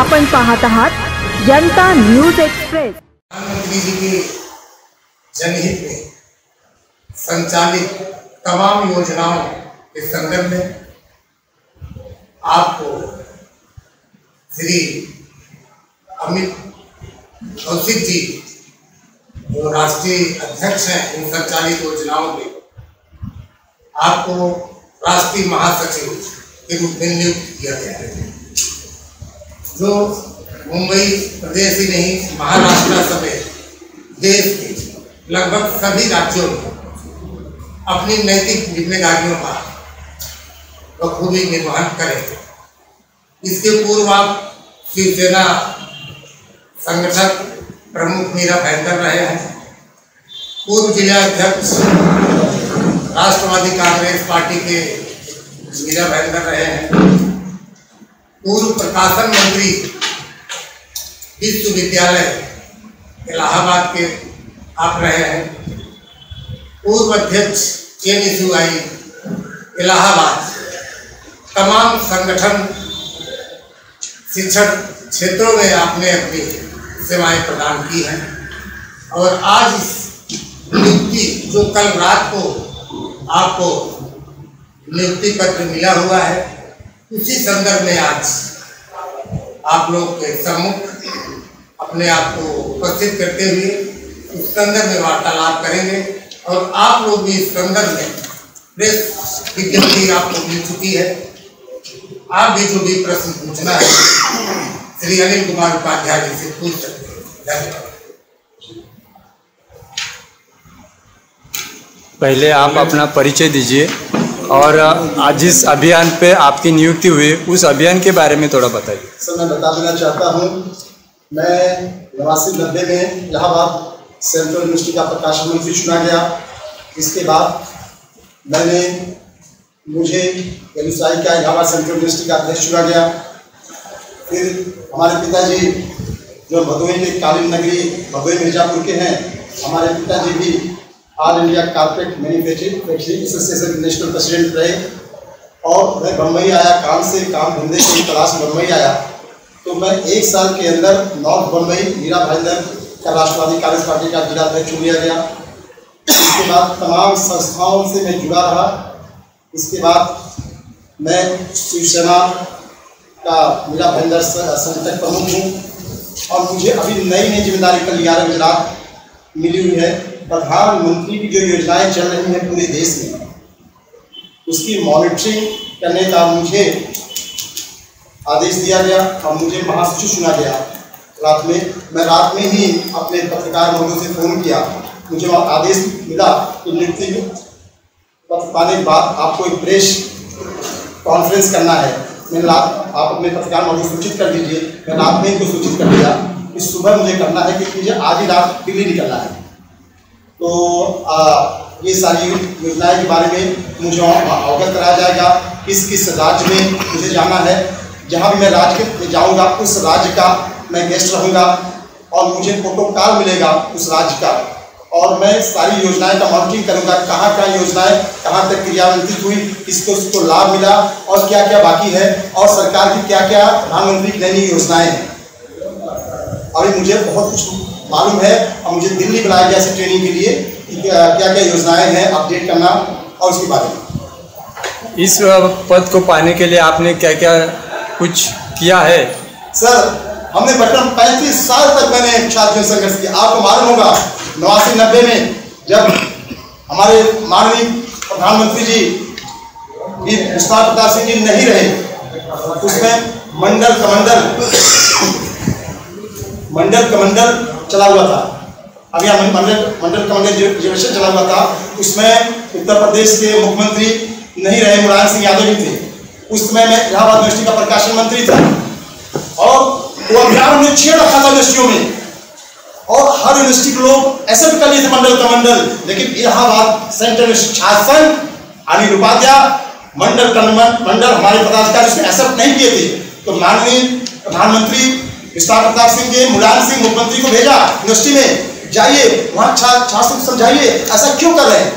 आपण पाहत आहात जनता न्यूज एक्सप्रेस। प्रधानमंत्री जी के जनहित में संचालित तमाम योजनाओं के संदर्भ में आपको श्री अमित कौशिक जी जो राष्ट्रीय अध्यक्ष हैं इन संचालित योजनाओं के, आपको राष्ट्रीय महासचिव के रूप में नियुक्त किया गया है, जो मुंबई प्रदेश ही नहीं महाराष्ट्र समेत देश के लगभग सभी राज्यों में अपनी नैतिक जिम्मेदारियों का बखूबी निर्वहन करेंगे। इसके पूर्व आप शिवसेना संगठक प्रमुख मीरा भाईंदर रहे हैं, पूर्व जिलाध्यक्ष राष्ट्रवादी कांग्रेस पार्टी के मीरा भाईंदर रहे हैं, पूर्व प्रकाशन मंत्री विश्वविद्यालय इलाहाबाद के आप रहे हैं, पूर्व अध्यक्ष NSUI इलाहाबाद, तमाम संगठन शिक्षण क्षेत्रों में आपने अपनी सेवाएं प्रदान की हैं और आज इस नियुक्ति जो कल रात को आपको नियुक्ति पत्र मिला हुआ है, उसी संदर्भ में आज आप लोग के सम्मुख अपने आप को उपस्थित करते हुए उस संदर्भ में वार्तालाप करेंगे और आप लोग भी इस संदर्भ में प्रेस विज्ञप्ति आपको मिल चुकी है। आप भी जो भी प्रश्न पूछना है श्री अनिल कुमार उपाध्याय जी से पूछ सकते हैं। धन्यवाद। पहले आप अपना परिचय दीजिए और आज जिस अभियान पे आपकी नियुक्ति हुई उस अभियान के बारे में थोड़ा बताइए। सर, मैं बता देना चाहता हूँ, मैं 89-90 में इलाहाबाद सेंट्रल यूनिवर्सिटी का प्रकाशन मंत्री चुना गया। इसके बाद मुझे NSUI का इलाहाबाद सेंट्रल यूनिवर्सिटी का अध्यक्ष चुना गया। फिर हमारे पिताजी जो भदोही के कालीन नगरी भदोही मिर्जापुर के हैं, हमारे पिताजी भी all India carpet manufacturing association के नेशनल प्रेसिडेंट रहे और मैं बम्बई आया, काम धंधे की तलाश में बम्बई आया, तो मैं 1 साल के अंदर नॉर्थ बम्बई मीरा भाईंदर का राष्ट्रवादी कांग्रेस पार्टी का जिलाध्यक्ष चुन लिया गया। इसके बाद तमाम संस्थाओं से मैं जुड़ा रहा। इसके बाद मैं शिवसेना का मीरा भाईंदर संगठन प्रमुख हूँ और मुझे अभी नई जिम्मेदारी कल 11 गुजरात मिली हुई है। प्रधानमंत्री की जो योजनाएं चल रही हैं पूरे देश में, उसकी मॉनिटरिंग करने का मुझे आदेश दिया गया और मुझे महासचिव चुना गया। मैं रात में ही अपने पत्रकार महोदय से फ़ोन किया, मुझे आदेश मिला कि नियुक्ति पत्र पाने के बाद आपको एक प्रेस कॉन्फ्रेंस करना है। मैंने रात आप अपने पत्रकार महोदय सूचित कर दीजिए। मैं रात में इनको सूचित कर दिया कि सुबह मुझे करना है कि मुझे आज ही रात दिल्ली निकलना है। तो ये सारी योजनाएं के बारे में मुझे अवगत कराया जाएगा, किस किस राज्य में मुझे जाना है। जहाँ भी मैं राज्य में जाऊँगा उस राज्य का मैं गेस्ट रहूँगा और मुझे प्रोटोकॉल मिलेगा उस राज्य का और मैं सारी योजनाएं का मॉनिटरिंग करूँगा, कहाँ योजनाएं कहाँ तक क्रियान्वित हुई, किसको लाभ मिला और क्या क्या बाकी है और सरकार की क्या क्या प्रधानमंत्री की नई योजनाएँ हैं। अभी मुझे बहुत कुछ मालूम है और मुझे दिल्ली बुलाया गया इस ट्रेनिंग के लिए कि क्या क्या योजनाएं हैं अपडेट करना और उसके बारे में। इस पद को पाने के लिए आपने क्या क्या कुछ किया है? सर, हमने बटन 35 साल तक मैंने छात्रों संघर्ष किया। आपको मालूम होगा 89-90 में जब हमारे माननीय प्रधानमंत्री जी विस्तार प्रताप सिंह जी नहीं रहे, उसमें मंडल कमंडल चला हुआ था। अभी मंडल कमंडल रिजर्वेशन चला हुआ था। उसमें उत्तर प्रदेश के मुख्यमंत्री नहीं रहे, मुलायम सिंह यादव जी थे। उस समय मैं इलाहाबाद यूनिवर्सिटी का प्रकाशन मंत्री था और वो अभियान हमने छेड़ रखा था यूनिवर्सिटियों में और हर यूनिवर्सिटी के लोग एक्सेप्ट कर लिए थे मंडल कमंडल, लेकिन इलाहाबाद सेंट्रल शासन अनिल उपाध्याय मंडल हमारे पदाधिकारी उसमें एक्सेप्ट नहीं किए थे। तो माननीय प्रधानमंत्री विस्तार प्रताप सिंह जी मुलायम सिंह मुख्यमंत्री को भेजा यूनिवर्सिटी में, जाइए वहाँ छात्र को समझाइए ऐसा क्यों कर रहे हैं।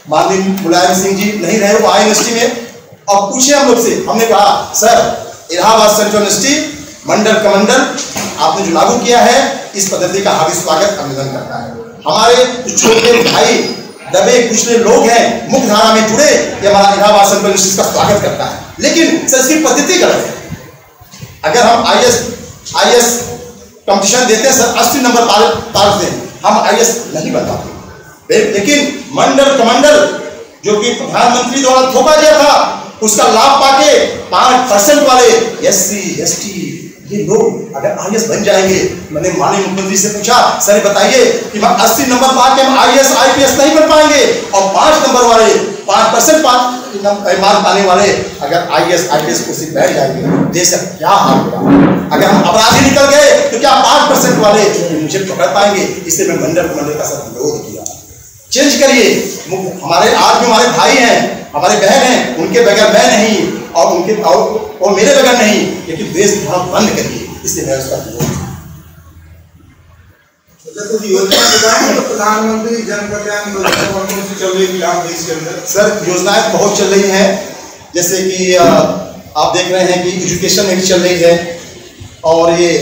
माननीय मुलायम सिंह जी नहीं रहे, वो आए यूनिवर्सिटी में और पूछे हम लोग से। हमने कहा सर इलाहाबाद सेंट्रल यूनिवर्सिटी मंडल कमंडल आपने जो लागू किया है, इस पद्धति का हार्दिक स्वागत अभिनंदन करता है। हमारे जो छोटे भाई दबे कुचले लोग हैं, मुख्य धारा में जुड़े, ये हमारा इलाहाबाद सेंट्रल यूनिवर्सिटी का स्वागत करता है। लेकिन सर इसकी पद्धति गलत है। अगर हम आईएएस कंपटीशन देते हैं सर, 80 नंबर पाते हैं, हम आईएएस नहीं बन पाते। लेकिन मंडल कमंडल जो कि प्रधानमंत्री द्वारा थोपा गया था, उसका लाभ पाके 5% वाले SC ST ये लोग अगर आईएएस बन जाएंगे। मैंने माननीय मुख्यमंत्री से पूछा, सर बताइए कि हम 80 नंबर पाके हम आईएएस IPS नहीं बन पाएंगे, और 5 नंबर वाले 5% मार्क पाने वाले अगर आईएएस IPS कुर्सी बैठ जाएंगे, देश का क्या हाल होगा। अगर हम अपराधी निकल गए तो क्या 5% वाले मुझे पकड़ पाएंगे। इसलिए मैं मंडल का सर विरोध किया। चेंज करिए। हमारे आज भी हमारे भाई हैं, हमारे बहन हैं, उनके बगैर मैं नहीं, और उनके और मेरे बगैर नहीं, लेकिन देश धर्म बंद करिए। इसलिए मैं उसका विरोध। प्रधानमंत्री जन कल्याण योजना चल रही है आप देश के अंदर? सर योजनाएं बहुत चल रही हैं, जैसे कि आप देख रहे हैं कि एजुकेशन में भी चल रही है, और ये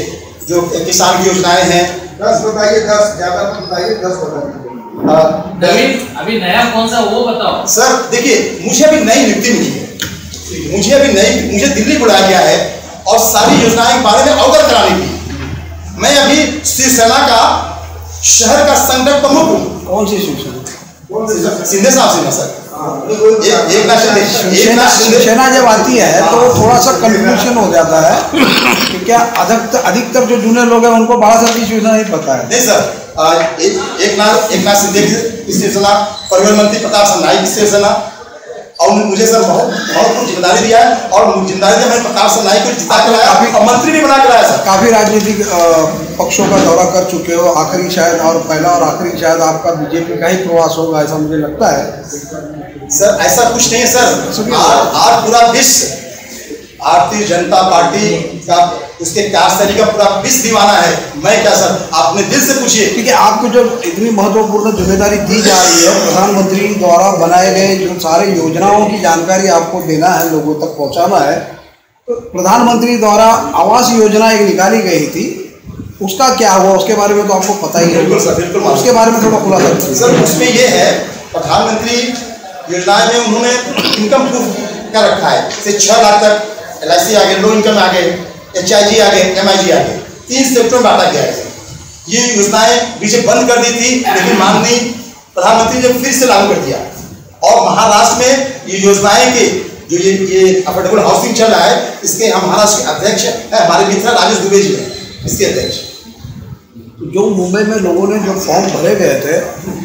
जो किसान की योजनाएं हैं। 10 बताइए, 10 ज्यादा बताइए, 10 बताइए। अभी नया कौन सा वो बताओ। सर देखिए, मुझे अभी नई नियुक्ति मिली है, मुझे दिल्ली बुलाया गया है और सारी योजनाएं के बारे में अवगत कराने की। मैं अभी शिवसेना का शहर का संगठन प्रमुख हूँ। कौन सी शिवसेना? शिंदे साहब से ना सर, शिवसेना जब आती है तो थोड़ा सा कंफ्यूजन हो जाता है कि क्या अधिकतर जो जूनियर लोग हैं उनको बड़ा सर की शिवसेना नहीं पता है। नहीं सर, एक नाथ शिंदे की शिवसेना, परिवहन मंत्री प्रताप सरनाईक की शिवसेना, और मुझे सर बहुत जिम्मेदारी दिया है, और जिम्मेदारी दिया मैंने प्रताप सरनाईक को जिता के लाया और मंत्री भी बना के लाया सर। काफी राजनीतिक पक्षों का दौरा कर चुके हो, आखिरी शायद और पहला और आखिरी शायद आपका बीजेपी का ही प्रवास होगा, ऐसा मुझे लगता है। सर ऐसा कुछ नहीं है सर, आज पूरा विश्व भारतीय जनता पार्टी का, उसके कार्यशैली का पूरा विश्व दीवाना है। मैं क्या सर, आपने दिल से पूछिए। ठीक है, आपको जो इतनी महत्वपूर्ण जिम्मेदारी दी जा रही है, प्रधानमंत्री द्वारा बनाए गए जो सारे योजनाओं की जानकारी आपको देना है, लोगों तक पहुंचाना है। तो प्रधानमंत्री द्वारा आवास योजना एक निकाली गई थी, उसका क्या हुआ, उसके बारे में तो आपको पता ही है। बिल्कुल सर, बिल्कुल। उसके बारे में थोड़ा खुलासा कीजिए। सर उसमें ये है, प्रधानमंत्री योजना में उन्होंने इनकम प्रूफ का रखा है, जैसे 6 लाख तक LIC आ गए, लो इनकम आ गए, HIG आ गए, MIG आ गए, 3 सेक्टर में बांटा गया है। ये योजनाएं बीच बंद कर दी थी, लेकिन माननीय प्रधानमंत्री ने फिर से लागू कर दिया, और महाराष्ट्र में ये योजनाएं के जो ये अफोर्डेबल हाउसिंग चल रहा है, इसके हम महाराष्ट्र के अध्यक्ष है हमारे मित्र राजेश दुबे जी हैं, इसके अध्यक्ष। जो मुंबई में लोगों ने जो फॉर्म भरे गए थे,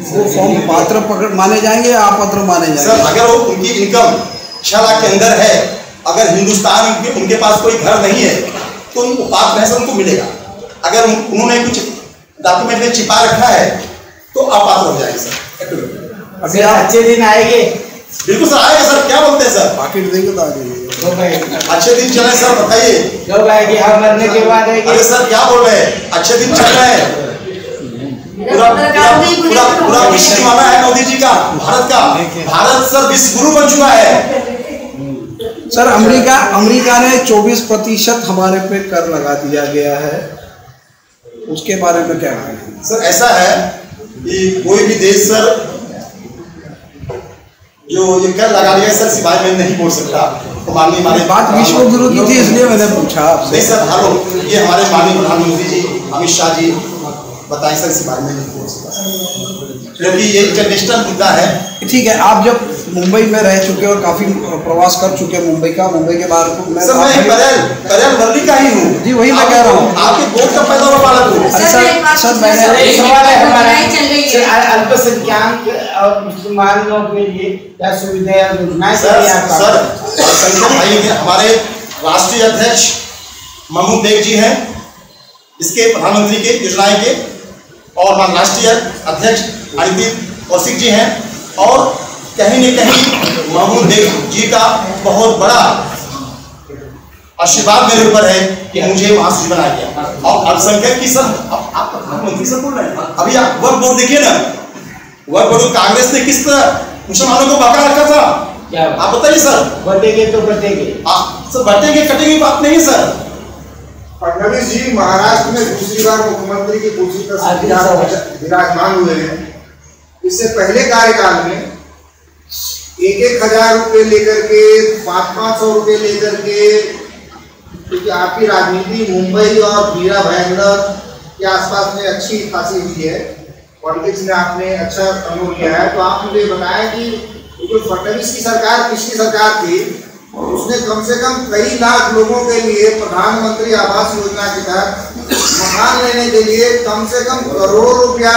वो फॉर्म पात्र माने जाएंगे या अपात्र माने जाएंगे? सर अगर वो उनकी इनकम 6 लाख के अंदर है, अगर हिंदुस्तान उनके पास कोई घर नहीं है, तो उनको पात्र है, उनको मिलेगा। अगर उन्होंने कुछ डॉक्यूमेंट में छिपा रखा है तो अपात्र हो जाएंगे सर। अभी अच्छे दिन आएंगे। बिल्कुल सर आएगा सर, क्या बोलते हैं सर? पाकिट देंगे तो आ जाइए। अच्छे दिन चले सर, बताइए। जब आएगी, हम मरने के बाद आएगी। अरे सर क्या बोल रहे हैं, अच्छे दिन चल रहे हैं। पूरा विश्व दीवाना है मोदी जी का, भारत का। भारत सर विश्व गुरु बन चुका है। सर अमेरिका ने 24% हमारे पे कर लगा दिया गया है, उसके बारे में क्या कहेंगे? सर ऐसा है कि कोई भी देश सर जो ये कर लगा दिया सर, सिवाय मैं नहीं बोल सकता। तो माननीय हमारे बात विश्व गुरु की थी, इसलिए मैंने पूछा आपसे। नहीं सर, हेलो, ये हमारे माननीय प्रधानमंत्री जी अमित शाह जी बताएं सर, इस बारे में नहीं बोल सकता क्योंकि ये इंटरनेशनल मुद्दा है। ठीक है, आप जब मुंबई में रह चुके और काफी प्रवास कर चुके मुंबई के बाहर सर मैं करेल वर्ली का ही हूँ जी, वही मैं कह रहा हूँ। आपके गोद का पैदा हुआ बालक हूँ। सर मैंने सवाल है हमारा, अल्पसंख्यक और मुसलमान लोगों के लिए क्या सुविधाएं योजनाएं सर भाई हमारे राष्ट्रीय अध्यक्ष महमूद बेग जी हैं, इसके प्रधानमंत्री के योजनाएं के, और हमारे राष्ट्रीय अध्यक्ष अनिल कौशिक जी हैं, और कहीं न कहीं महमूद बेग जी का बहुत बड़ा आशीर्वाद मेरे ऊपर है कि मुझे वहां से बनाया गया। और अल्पसंख्यक की सर, आप प्रधानमंत्री से बोल रहे हैं, अभी आप वक्फ बोर्ड देखिए ना, वक्फ बोर्ड कांग्रेस ने किस तरह मुसलमानों को बका रखा था, क्या आप बताइए सर। बटेंगे तो बटेंगे, सर बटेंगे कटेंगे बात नहीं सर, फडणवीस जी महाराष्ट्र में दूसरी बार मुख्यमंत्री की कुर्सी पर विराजमान हुए हैं। इससे पहले कार्यकाल में 1,000 रुपए लेकर के 500 रुपए लेकर के, क्योंकि आपकी राजनीति मुंबई और मीरा भाईंदर के आसपास में अच्छी खासी हुई है, पॉलिटिक्स में आपने अच्छा अनुभव किया है, तो आप मुझे बताएं कि जो फडणवीस की सरकार, पिछली सरकार थी, उसने कम से कम कई लाख लोगों के लिए प्रधानमंत्री आवास योजना के तहत मकान लेने के लिए कम से कम करोड़ रुपया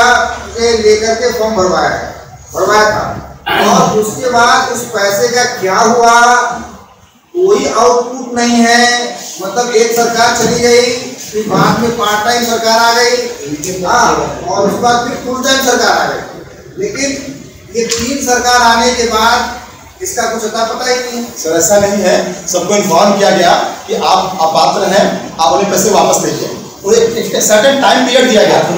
के लेकर के फॉर्म भरवाया था, और उसके बाद उस पैसे का क्या हुआ, कोई आउटपुट नहीं है। मतलब एक सरकार चली गई, फिर बाद में पार्ट टाइम सरकार आ गई, और उसके बाद फिर फुल टाइम सरकार आ गई, लेकिन ये 3 सरकार आने के बाद इसका कुछ अता पता ही नहीं। सर ऐसा नहीं है, सबको इन्फॉर्म किया गया कि आप अपात्र हैं, आप अपने पैसे वापस लीजिए, तो एक सर्टेन टाइम पीरियड दिया गया था,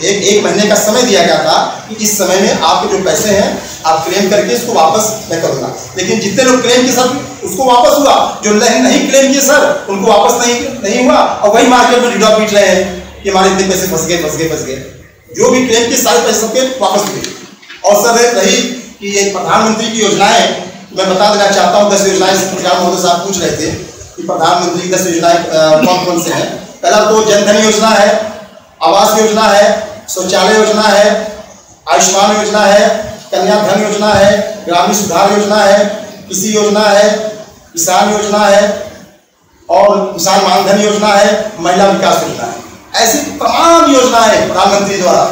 एक महीने का समय दिया गया था कि इस समय में आपके जो पैसे हैं आप क्लेम करके इसको वापस मैं करूँगा। लेकिन जितने लोग क्लेम किए सर उसको वापस हुआ, जो नहीं क्लेम किए सर उनको वापस नहीं हुआ, और वही मार्केट में डिडॉ पीट रहे हैं कि हमारे इतने पैसे फंस गए। जो भी क्लेम किए सारे पैसे सबके वापस हुए। और सर रही कि ये प्रधानमंत्री की योजनाएं, मैं बता देना चाहता हूँ 10 योजनाएं महोदय साहब पूछ रहे थे कि प्रधानमंत्री की 10 योजनाएं कौन कौन से हैं। पहला तो जनधन योजना है, आवास योजना है, शौचालय योजना है, आयुष्मान योजना है, कन्याधन योजना है, ग्रामीण सुधार योजना है, कृषि योजना है, किसान योजना है, और किसान मानधन योजना है, महिला विकास योजना है। ऐसी तमाम योजनाएं प्रधानमंत्री द्वारा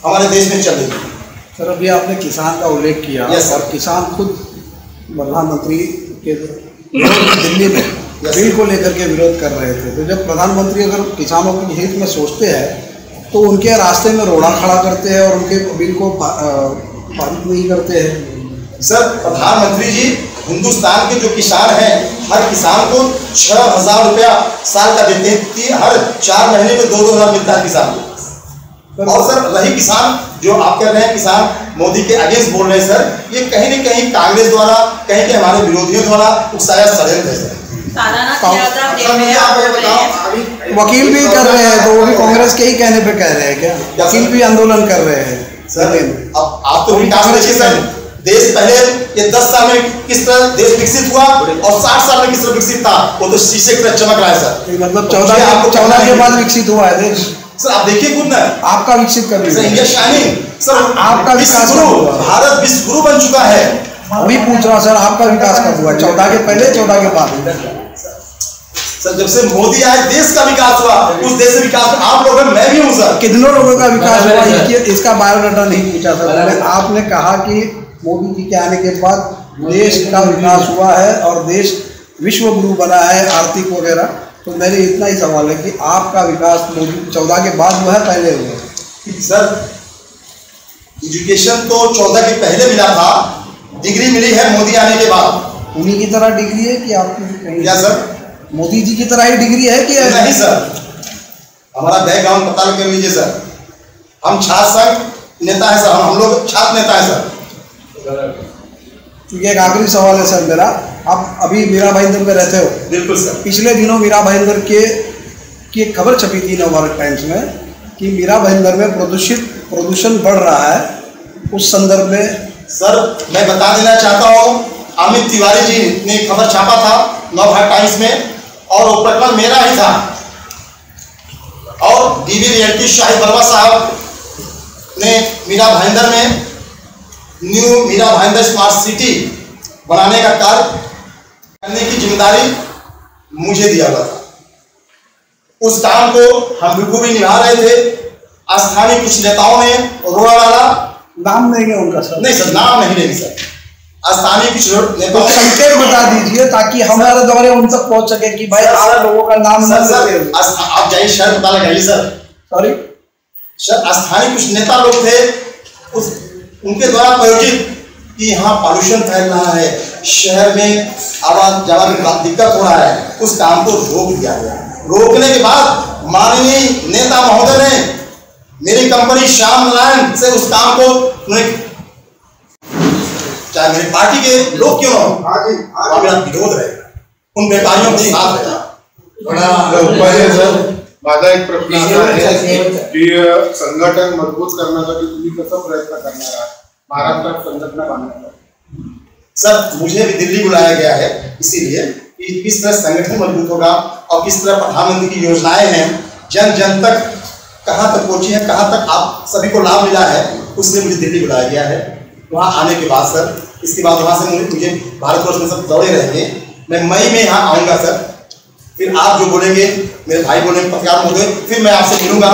हमारे देश में चल रही है। सर अभी आपने किसान का उल्लेख किया, और किसान खुद प्रधानमंत्री के दिल्ली में बिल को लेकर के विरोध कर रहे थे। तो जब प्रधानमंत्री अगर किसानों के हित में सोचते हैं तो उनके रास्ते में रोड़ा खड़ा करते हैं और उनके बिल को पारित नहीं करते हैं। सर प्रधानमंत्री जी हिंदुस्तान के जो किसान हैं, हर किसान को 6,000 रुपया साल का देते हैं, हर 4 महीने में 2-2 हज़ार मिलता है किसान को। और सर रही किसान जो आप कह रहे हैं किसान मोदी के अगेंस्ट बोल रहे हैं सर, ये कहीं न कहीं कांग्रेस द्वारा, कहीं के हमारे विरोधियों द्वारा उकसाया षड्यंत्र है सर। वकील भी कर रहे हैं, तो वो भी कांग्रेस के ही कहने पे कह रहे हैं क्या? वकील भी आंदोलन कर रहे हैं सर। अब आप तो विकास देखिए सर, देश पहले ये 10 साल में किस तरह देश विकसित हुआ और 60 साल में किस तरह विकसित था, वो तो शीशे की तरह चमक रहा है सर। मतलब 14 के बाद विकसित हुआ है देश सर। आप देखिए खुद ना, आपका विकसित कर सर इंडिया शाइनिंग सर, आपका विकास भारत विश्व गुरु बन चुका है। अभी पूछ रहा सर आपका विकास कब हुआ? 14 के पहले, 14 के बाद? सर जब से मोदी आए देश का विकास हुआ, उस देश से विकास आप लोग, मैं भी हूँ सर। कितनों लोगों का विकास हुआ, इसका बायोडाटा नहीं पूछा सर। आपने कहा कि मोदी जी के आने के बाद देश का विकास हुआ है और देश विश्व गुरु बना है आर्थिक वगैरह, तो मेरे इतना ही सवाल है कि आपका विकास मोदी 14 के बाद हुआ है पहले हुआ? सर एजुकेशन तो 14 के पहले मिला था, डिग्री मिली है मोदी आने के बाद। उन्हीं की तरह डिग्री है कि आपकी? क्या सर मोदी जी की तरह ही डिग्री है कि नहीं सर? हमारा बैकग्राउंड पता कर लीजिए सर, हम छात्र संघ नेता है सर, हम लोग छात्र नेता है सर। क्योंकि एक आखिरी सवाल है सर मेरा, आप अभी मीरा भाईंदर में रहते हो? बिल्कुल सर। पिछले दिनों मीरा भाईंदर की एक खबर छपी थी नवभारत टाइम्स में कि मीरा भाईंदर में प्रदूषण बढ़ रहा है। उस संदर्भ में सर मैं बता देना चाहता हूँ, अमित तिवारी जी ने खबर छापा था नवभारत टाइम्स में, और वो प्रकरण मेरा ही था, और डीवी रियल्टी शाहिद बलवा साहब ने मीरा भाईंदर में new Mira Bhayandar smart city बनाने का कार्य करने की जिम्मेदारी मुझे दिया हुआ था। उस काम को हम बिल्कुल भी निभा रहे थे। स्थानीय कुछ नेताओं ने रोड़ा डाला। नाम नहीं है उनका सर? नहीं सर, नाम नहीं लेंगे सर। स्थानीय कुछ नेताओं संकेत बता दीजिए ताकि हमारे द्वारा उन तक पहुंच सके कि भाई आप लोगों का नाम सर, आप जाइए शहर पता लगाइए सर। सॉरी सर, स्थानीय कुछ नेता लोग थे, उनके द्वारा प्रायोजित कि यहाँ पॉल्यूशन फैल रहा है, शहर में आवाज जावा की दिक्कत हो रहा है, उस काम को रोक दिया गया। रोकने के बाद माननीय नेता महोदय ने मेरी कंपनी श्याम नारायण से उस काम को, चाहे मेरी पार्टी के लोग क्यों ना हो, मेरा विरोध रहेगा, उन व्यापारियों के साथ रहेगा। पहिले सर माझा एक प्रश्न असा आहे की संघटन मजबूत करण्यासाठी तुम्ही कसं प्रयत्न करणार आहात महाराष्ट्रात संघटना बांधण्यासाठी? सर मुझे भी दिल्ली बुलाया गया है इसीलिए कि किस तरह संगठन मजबूत होगा और किस तरह प्रधानमंत्री की योजनाएं हैं जन जन तक कहाँ तक पहुंची है, कहाँ तक आप सभी को लाभ मिला है, उसलिए मुझे दिल्ली बुलाया गया है। वहाँ आने के बाद सर, इसके बाद वहाँ से मुझे भारतवर्ष में सब दौड़े रहेंगे। मैं मई में यहाँ आऊँगा सर, फिर आप जो बोलेंगे मेरे भाई बोलेंगे पत्रकार महोदय, फिर मैं आपसे मिलूंगा,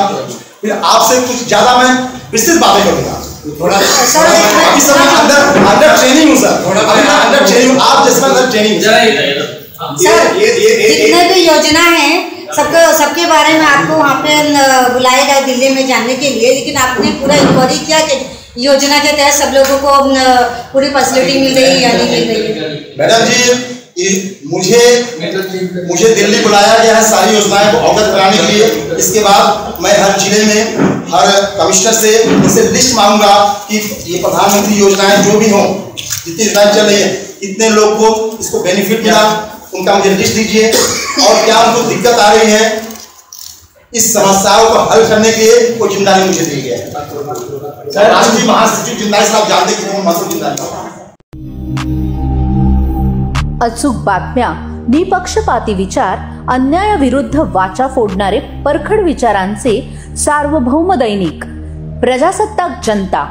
फिर आपसे कुछ ज़्यादा मैं विस्तृत बातें करूँगा। थोड़ा अभी सर मैं अंडर ट्रेनिंग हूँ सर, अंडर ट्रेनिंग हूँ, आप जैसे अंडर ट्रेनिंग जितने भी योजना है सबके बारे में आपको वहाँ पे बुलाया गया दिल्ली में जानने के लिए, लेकिन आपने पूरा इंक्वायरी किया कि योजना के तहत सब लोगों को पूरी फैसिलिटी मिल रही है या नहीं मिल रही है? मैडम जी मुझे दिल्ली बुलाया गया है सारी योजनाएं को अवगत कराने के लिए। इसके बाद मैं हर जिले में हर कमिश्नर से उनसे लिस्ट मांगूंगा कि ये प्रधानमंत्री योजनाएं जो भी हों, जितनी योजनाएं चल रही है, कितने लोग को इसको बेनिफिट मिला, उनका मुझे लिस्ट दीजिए और क्या उनको दिक्कत आ रही है, इस समस्याओं को हल करने के लिए कोई जिम्मेदारी मुझे दी गई है। राष्ट्रीय महासचिव जिम्मेदारी साहब जानते कि वो महत्वपूर्ण जिम्मेदारी। अचूक बातम्या, निपक्षपाती विचार, अन्यायाविरुद्ध वाचा फोडणारे परखड विचारांचे सार्वभौम दैनिक प्रजासत्ताक जनता।